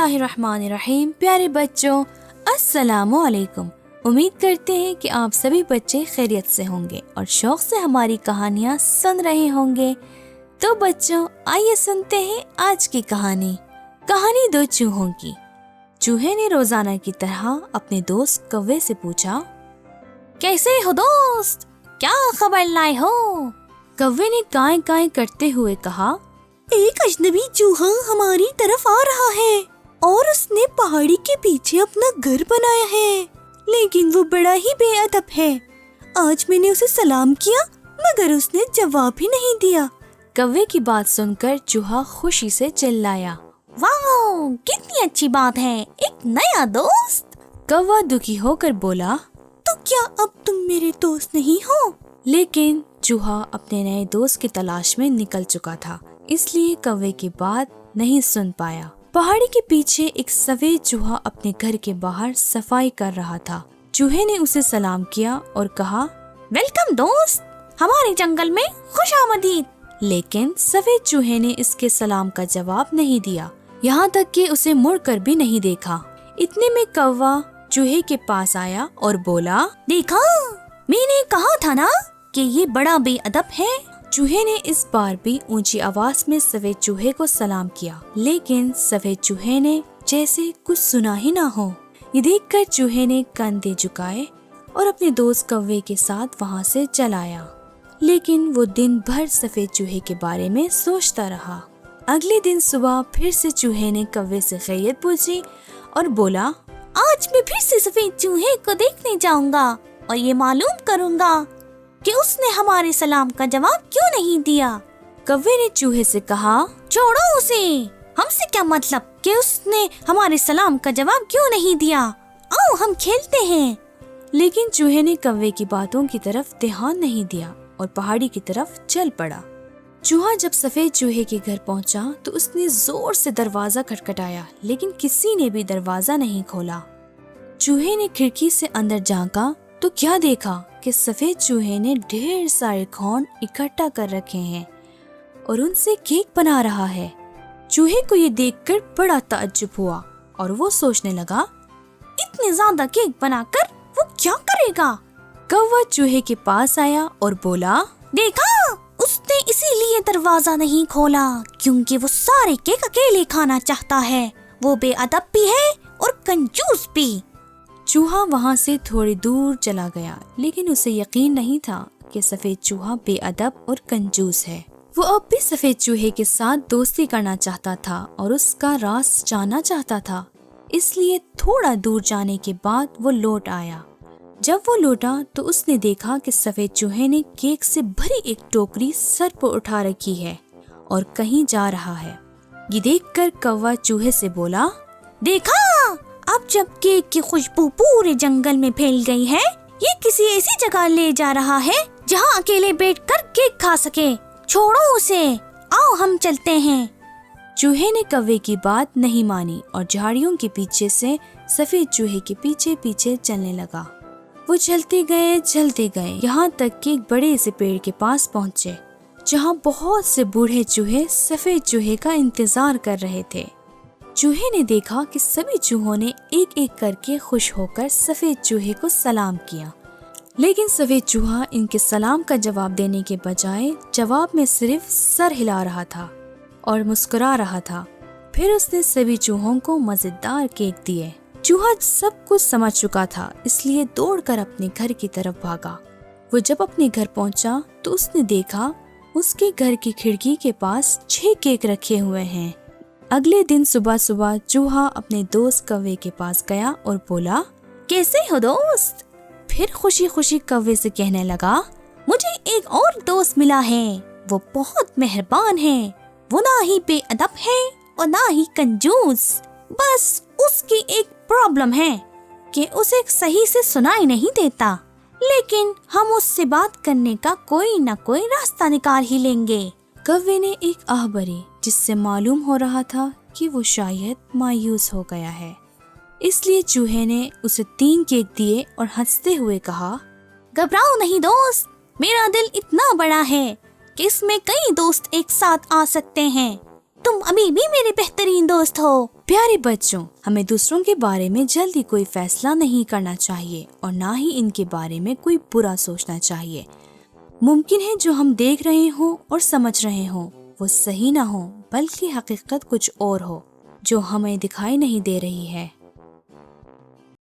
اللہ الرحمن الرحیم۔ پیارے بچوں، السلام علیکم۔ امید کرتے ہیں کہ آپ سبھی بچے خیریت سے ہوں گے اور شوق سے ہماری کہانیاں سن رہے ہوں گے۔ تو بچوں، آئیے سنتے ہیں آج کی کہانی دو چوہوں کی۔ چوہے نے روزانہ کی طرح اپنے دوست کوے سے پوچھا، کیسے ہو دوست؟ کیا خبر لائے ہو؟ کوے نے کائیں کائیں کرتے ہوئے کہا، ایک اجنبی چوہا ہماری طرف آ رہا ہے اور اس نے پہاڑی کے پیچھے اپنا گھر بنایا ہے، لیکن وہ بڑا ہی بے ادب ہے۔ آج میں نے اسے سلام کیا مگر اس نے جواب ہی نہیں دیا۔ کوے کی بات سن کر چوہا خوشی سے چلایا، واو، کتنی اچھی بات ہے، ایک نیا دوست۔ کوا دکھی ہو کر بولا، تو کیا اب تم میرے دوست نہیں ہو؟ لیکن چوہا اپنے نئے دوست کی تلاش میں نکل چکا تھا، اس لیے کوے کی بات نہیں سن پایا۔ پہاڑی کے پیچھے ایک سفید چوہا اپنے گھر کے باہر صفائی کر رہا تھا۔ چوہے نے اسے سلام کیا اور کہا، ویلکم دوست، ہمارے جنگل میں خوش آمدید۔ لیکن سفید چوہے نے اس کے سلام کا جواب نہیں دیا، یہاں تک کہ اسے مڑ کر بھی نہیں دیکھا۔ اتنے میں کوا چوہے کے پاس آیا اور بولا، دیکھا، میں نے کہا تھا نا کہ یہ بڑا بے ادب ہے۔ چوہے نے اس بار بھی اونچی آواز میں سفید چوہے کو سلام کیا، لیکن سفید چوہے نے جیسے کچھ سنا ہی نہ ہو۔ یہ دیکھ کر چوہے نے کندھے جھکائے اور اپنے دوست کوے کے ساتھ وہاں سے چلا آیا، لیکن وہ دن بھر سفید چوہے کے بارے میں سوچتا رہا۔ اگلے دن صبح پھر سے چوہے نے کوے سے خیریت پوچھی اور بولا، آج میں پھر سے سفید چوہے کو دیکھنے جاؤں گا اور یہ معلوم کروں گا کہ اس نے ہمارے سلام کا جواب کیوں نہیں دیا۔ کوے نے چوہے سے کہا، چھوڑو اسے، ہم سے کیا مطلب کہ اس نے ہمارے سلام کا جواب کیوں نہیں دیا، آؤ ہم کھیلتے ہیں۔ لیکن چوہے نے کوے کی باتوں کی طرف دھیان نہیں دیا اور پہاڑی کی طرف چل پڑا۔ چوہا جب سفید چوہے کے گھر پہنچا تو اس نے زور سے دروازہ کھٹکھٹایا، لیکن کسی نے بھی دروازہ نہیں کھولا۔ چوہے نے کھڑکی سے اندر جھانکا تو کیا دیکھا کہ سفید چوہے نے ڈھیر سارے کھون اکٹھا کر رکھے ہیں اور ان سے کیک بنا رہا ہے۔ چوہے کو یہ دیکھ کر بڑا تعجب ہوا اور وہ سوچنے لگا، اتنے زیادہ کیک بنا کر وہ کیا کرے گا؟ کوا چوہے کے پاس آیا اور بولا، دیکھا، اس نے اسی لیے دروازہ نہیں کھولا کیونکہ وہ سارے کیک اکیلے کھانا چاہتا ہے، وہ بے ادب بھی ہے اور کنجوس بھی۔ چوہا وہاں سے تھوڑی دور چلا گیا، لیکن اسے یقین نہیں تھا کہ سفید چوہا بے ادب اور کنجوس ہے۔ وہ اب بھی سفید چوہے کے ساتھ دوستی کرنا چاہتا تھا اور اس کا راز جاننا چاہتا تھا، اس لیے تھوڑا دور جانے کے بعد وہ لوٹ آیا۔ جب وہ لوٹا تو اس نے دیکھا کہ سفید چوہے نے کیک سے بھری ایک ٹوکری سر پر اٹھا رکھی ہے اور کہیں جا رہا ہے۔ یہ دیکھ کر کوا چوہے سے بولا، دیکھا، اب جب کیک کی خوشبو پورے جنگل میں پھیل گئی ہے، یہ کسی ایسی جگہ لے جا رہا ہے جہاں اکیلے بیٹھ کر کیک کھا سکے، چھوڑو اسے، آؤ ہم چلتے ہیں۔ چوہے نے کوے کی بات نہیں مانی اور جھاڑیوں کے پیچھے سے سفید چوہے کے پیچھے پیچھے چلنے لگا۔ وہ چلتے گئے یہاں تک کہ ایک بڑے سے پیڑ کے پاس پہنچے، جہاں بہت سے بوڑھے چوہے سفید چوہے کا انتظار کر رہے تھے۔ چوہے نے دیکھا کہ سبھی چوہوں نے ایک ایک کر کے خوش ہو کر سفید چوہے کو سلام کیا، لیکن سفید چوہا ان کے سلام کا جواب دینے کے بجائے جواب میں صرف سر ہلا رہا تھا اور مسکرا رہا تھا۔ پھر اس نے سبھی چوہوں کو مزیدار کیک دیے۔ چوہا سب کچھ سمجھ چکا تھا، اس لیے دوڑ کر اپنے گھر کی طرف بھاگا۔ وہ جب اپنے گھر پہنچا تو اس نے دیکھا اس کے گھر کی کھڑکی کے پاس 6 کیک رکھے ہوئے ہیں۔ اگلے دن صبح چوہا اپنے دوست کوے کے پاس گیا اور بولا، کیسے ہو دوست؟ پھر خوشی خوشی کوے سے کہنے لگا، مجھے ایک اور دوست ملا ہے، وہ بہت مہربان ہے، وہ نہ ہی بے ادب ہے اور نہ ہی کنجوس، بس اس کی ایک پرابلم ہے کہ اسے صحیح سے سنائی نہیں دیتا، لیکن ہم اس سے بات کرنے کا کوئی نہ کوئی راستہ نکال ہی لیں گے۔ کوے نے ایک آہ بھری، جس سے معلوم ہو رہا تھا کہ وہ شاید مایوس ہو گیا ہے، اس لیے چوہے نے اسے 3 کیک دیے اور ہنستے ہوئے کہا، گھبراؤ نہیں دوست، میرا دل اتنا بڑا ہے کہ اس میں کئی دوست ایک ساتھ آ سکتے ہیں، تم ابھی بھی میرے بہترین دوست ہو۔ پیارے بچوں، ہمیں دوسروں کے بارے میں جلدی کوئی فیصلہ نہیں کرنا چاہیے اور نہ ہی ان کے بارے میں کوئی برا سوچنا چاہیے۔ ممکن ہے جو ہم دیکھ رہے ہوں اور سمجھ رہے ہوں وہ صحیح نہ ہو، بلکہ حقیقت کچھ اور ہو جو ہمیں دکھائی نہیں دے رہی ہے۔